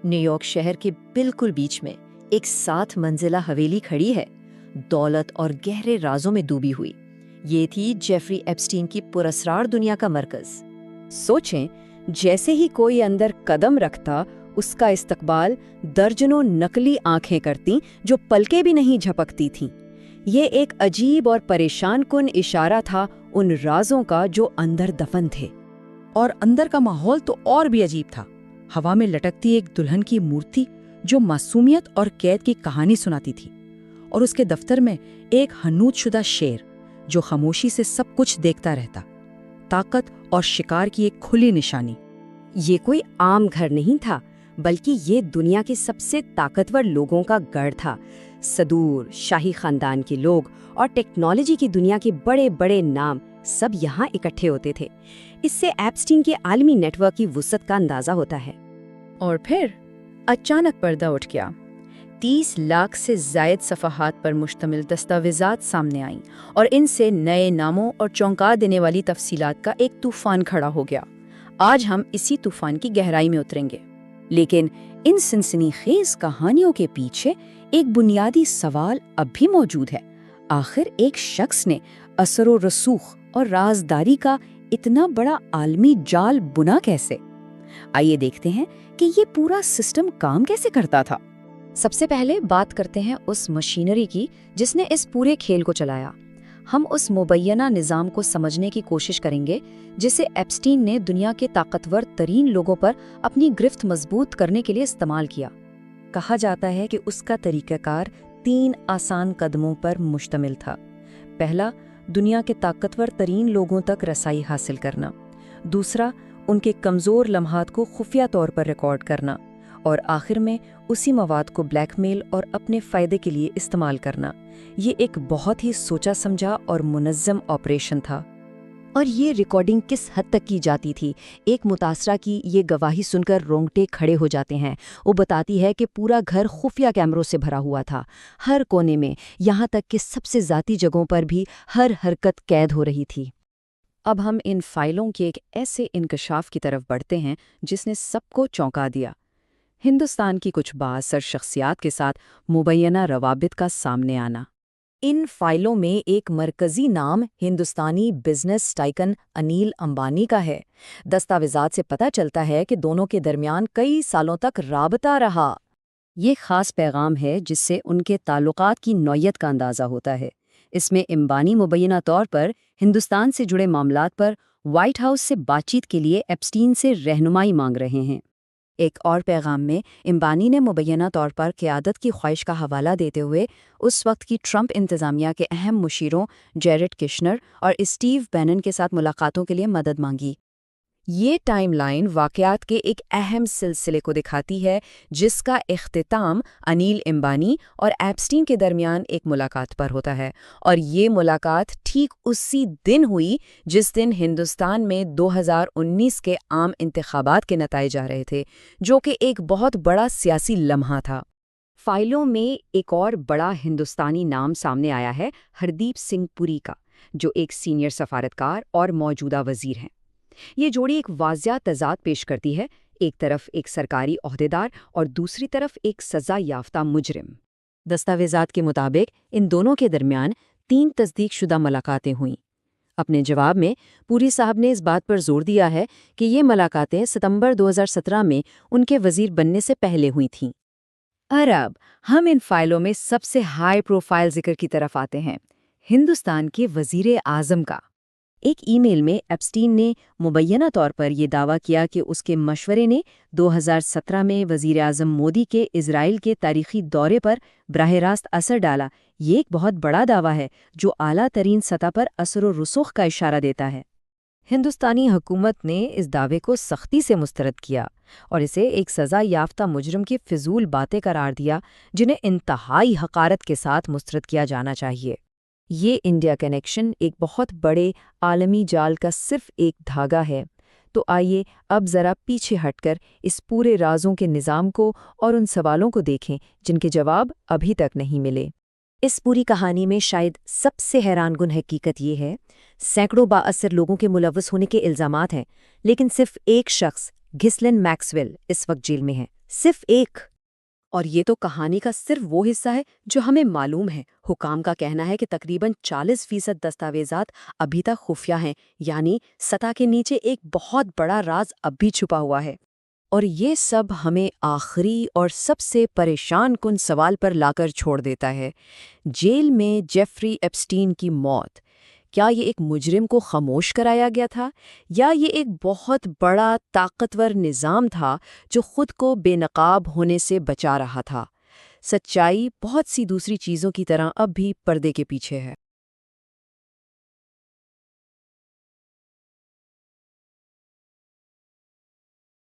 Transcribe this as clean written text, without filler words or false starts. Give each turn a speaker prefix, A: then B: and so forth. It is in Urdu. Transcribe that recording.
A: نیو یارک شہر کے بالکل بیچ میں ایک 7 منزلہ حویلی کھڑی ہے، دولت اور گہرے رازوں میں ڈوبی ہوئی۔ یہ تھی جیفری ایپسٹین کی پراسرار دنیا کا مرکز۔
B: سوچیں، جیسے ہی کوئی اندر قدم رکھتا، اس کا استقبال درجنوں نقلی آنکھیں کرتیں جو پلکیں بھی نہیں جھپکتی تھیں۔ یہ ایک عجیب اور پریشان کن اشارہ تھا ان رازوں کا جو اندر دفن تھے۔
C: اور اندر کا ماحول تو اور بھی عجیب تھا۔ ہوا میں لٹکتی ایک دلہن کی مورتی جو معصومیت اور قید کی کہانی سناتی تھی، اور اس کے دفتر میں ایک حنوط شدہ شیر جو خاموشی سے سب کچھ دیکھتا رہتا، طاقت اور شکار کی ایک کھلی نشانی۔
B: یہ کوئی عام گھر نہیں تھا، بلکہ یہ دنیا کے سب سے طاقتور لوگوں کا گڑھ تھا۔ صدور، شاہی خاندان کے لوگ اور ٹیکنالوجی کی دنیا کے بڑے بڑے نام سب یہاں اکٹھے ہوتے تھے۔ اس سے ایپسٹین کے عالمی نیٹ ورک کی وسعت کا اندازہ ہوتا ہے۔
D: اور پھر اچانک پردہ اٹھ گیا۔ 30 لاکھ سے زائد صفحات پر مشتمل دستاویزات سامنے آئیں، اور ان سے نئے ناموں اور چونکا دینے والی تفصیلات کا ایک طوفان کھڑا ہو گیا۔ آج ہم اسی طوفان کی گہرائی میں اتریں گے۔
B: لیکن ان سنسنی خیز کہانیوں کے پیچھے ایک بنیادی سوال اب بھی موجود ہے۔ آخر ایک شخص نے اثر و رسوخ اور رازداری کا اتنا بڑا عالمی جال بنا کیسے؟ آئیے دیکھتے ہیں کہ یہ پورا سسٹم کام کیسے کرتا تھا۔ سب سے پہلے بات کرتے ہیں اس مشینری کی جس نے اس پورے کھیل کو چلایا۔ ہم اس مبینہ نظام کو سمجھنے کی کوشش کریں گے جسے ایپسٹین نے دنیا کے طاقتور ترین لوگوں پر اپنی گرفت مضبوط کرنے کے لیے استعمال کیا۔ کہا جاتا ہے کہ اس کا طریقہ کار 3 آسان قدموں پر مشتمل تھا۔ پہلا، دنیا کے طاقتور ترین لوگوں تک رسائی حاصل کرنا۔ دوسرا، ان کے کمزور لمحات کو خفیہ طور پر ریکارڈ کرنا۔ اور آخر میں اسی مواد کو بلیک میل اور اپنے فائدے کے لیے استعمال کرنا۔ یہ ایک بہت ہی سوچا سمجھا اور منظم آپریشن تھا۔ اور یہ ریکارڈنگ کس حد تک کی جاتی تھی؟ ایک متاثرہ کی یہ گواہی سن کر رونگٹے کھڑے ہو جاتے ہیں۔ وہ بتاتی ہے کہ پورا گھر خفیہ کیمروں سے بھرا ہوا تھا، ہر کونے میں، یہاں تک کہ سب سے ذاتی جگہوں پر بھی ہر حرکت قید ہو رہی تھی۔ اب ہم ان فائلوں کے ایک ایسے انکشاف کی طرف بڑھتے ہیں جس نے سب کو چونکا دیا۔ ہندوستان کی کچھ بااثر شخصیات کے ساتھ مبینہ روابط کا سامنے آنا۔ ان فائلوں میں ایک مرکزی نام ہندوستانی بزنس ٹائکن انیل امبانی کا ہے۔ دستاویزات سے پتہ چلتا ہے کہ دونوں کے درمیان کئی سالوں تک رابطہ رہا۔ یہ خاص پیغام ہے جس سے ان کے تعلقات کی نوعیت کا اندازہ ہوتا ہے۔ اس میں امبانی مبینہ طور پر ہندوستان سے جڑے معاملات پر وائٹ ہاؤس سے بات چیت کے لیے ایپسٹین سے رہنمائی مانگ رہے ہیں۔ ایک اور پیغام میں امبانی نے مبینہ طور پر قیادت کی خواہش کا حوالہ دیتے ہوئے اس وقت کی ٹرمپ انتظامیہ کے اہم مشیروں جیرڈ کشنر اور اسٹیو بینن کے ساتھ ملاقاتوں کے لیے مدد مانگی۔ یہ ٹائم لائن واقعات کے ایک اہم سلسلے کو دکھاتی ہے جس کا اختتام انیل امبانی اور ایپسٹین کے درمیان ایک ملاقات پر ہوتا ہے، اور یہ ملاقات ٹھیک اسی دن ہوئی جس دن ہندوستان میں 2019 کے عام انتخابات کے نتائج آ رہے تھے، جو کہ ایک بہت بڑا سیاسی لمحہ تھا۔ فائلوں میں ایک اور بڑا ہندوستانی نام سامنے آیا ہے، ہردیپ سنگھ پوری کا، جو ایک سینئر سفارتکار اور موجودہ وزیر ہیں۔ یہ جوڑی ایک واضح تضاد پیش کرتی ہے، ایک طرف ایک سرکاری عہدیدار اور دوسری طرف ایک سزا یافتہ مجرم۔ دستاویزات کے مطابق ان دونوں کے درمیان 3 تصدیق شدہ ملاقاتیں ہوئیں۔ اپنے جواب میں پوری صاحب نے اس بات پر زور دیا ہے کہ یہ ملاقاتیں ستمبر 2017 میں ان کے وزیر بننے سے پہلے ہوئی تھیں۔ اب ہم ان فائلوں میں سب سے ہائی پروفائل ذکر کی طرف آتے ہیں، ہندوستان کے وزیر اعظم کا۔ ایک ای میل میں ایپسٹین نے مبینہ طور پر یہ دعویٰ کیا کہ اس کے مشورے نے 2017 میں وزیر اعظم مودی کے اسرائیل کے تاریخی دورے پر براہ راست اثر ڈالا۔ یہ ایک بہت بڑا دعویٰ ہے جو اعلیٰ ترین سطح پر اثر و رسوخ کا اشارہ دیتا ہے۔ ہندوستانی حکومت نے اس دعوے کو سختی سے مسترد کیا اور اسے ایک سزا یافتہ مجرم کی فضول باتیں قرار دیا جنہیں انتہائی حقارت کے ساتھ مسترد کیا جانا چاہیے۔ یہ انڈیا کنیکشن ایک بہت بڑے عالمی جال کا صرف ایک دھاگا ہے۔ تو آئیے اب ذرا پیچھے ہٹ کر اس پورے رازوں کے نظام کو اور ان سوالوں کو دیکھیں جن کے جواب ابھی تک نہیں ملے۔ اس پوری کہانی میں شاید سب سے حیران کن حقیقت یہ ہے، سینکڑوں بااثر لوگوں کے ملوث ہونے کے الزامات ہیں، لیکن صرف ایک شخص گھسلن میکسویل اس وقت جیل میں ہے،
A: صرف ایک۔ اور یہ تو کہانی کا صرف وہ حصہ ہے جو ہمیں معلوم ہے۔ حکام کا کہنا ہے کہ تقریباً 40% دستاویزات ابھی تک خفیہ ہیں، یعنی سطح کے نیچے ایک بہت بڑا راز اب بھی چھپا ہوا ہے۔ اور یہ سب ہمیں آخری اور سب سے پریشان کن سوال پر لا کر چھوڑ دیتا ہے، جیل میں جیفری ایپسٹین کی موت کیا یہ ایک مجرم کو خاموش کرایا گیا تھا، یا یہ ایک بہت بڑا طاقتور نظام تھا جو خود کو بے نقاب ہونے سے بچا رہا تھا؟ سچائی بہت سی دوسری چیزوں کی طرح اب بھی پردے کے پیچھے ہے۔